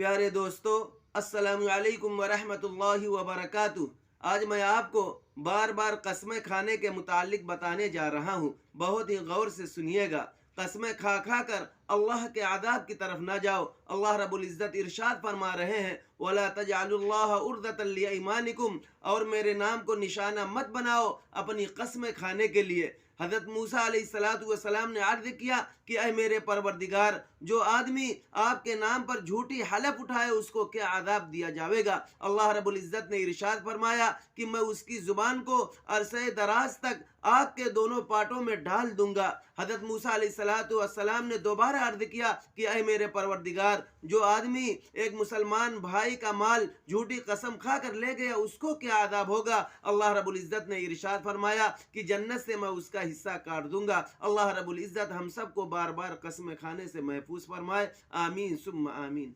प्यारे दोस्तों, अस्सलामु अलैकुम वरहमतुल्लाहि वबरकातुह। आज मैं आपको बार बार कस्में खाने के मुतालिक बताने जा रहा हूँ। बहुत ही गौर से सुनिएगा। कस्में खा खा कर अल्लाह के आदाब की तरफ ना जाओ। अल्लाह रब्बुल इज़्ज़त इरशाद फरमा रहे हैं, वला तजअलुल्लाह उर्दतन लिअयमानिकुम, और मेरे नाम को निशाना मत बनाओ अपनी कस्में खाने के लिए। हज़रत मूसा अलैहिस्सलातु वस्सलाम ने अर्ज़ किया कि अय मेरे परवरदिगार, जो आदमी आपके नाम पर झूठी हलफ उठाए उसको क्या आदाब दिया जाएगा। अल्लाह रब्बुल इज़्ज़त ने इरशाद फरमाया कि मैं उसकी ज़ुबान को अरसे दराज तक आग के दोनों पाटों में डाल दूंगा। हज़रत मूसा अलैहिस्सलातु वस्सलाम ने दोबारा अर्ज़ किया कि अय मेरे परवरदिगार, जो आदमी एक मुसलमान भाई का माल झूठी कसम खा कर ले गया उसको क्या आदाब होगा। अल्लाह रब्बुल इज़्ज़त ने इरशाद फरमाया कि जन्नत से मैं उसका हिस्सा काट दूंगा। अल्लाह रब्बुल इज़्ज़त हम सबको बार बार कसमें खाने से महफूज फरमाए। आमीन सुम्मा आमीन।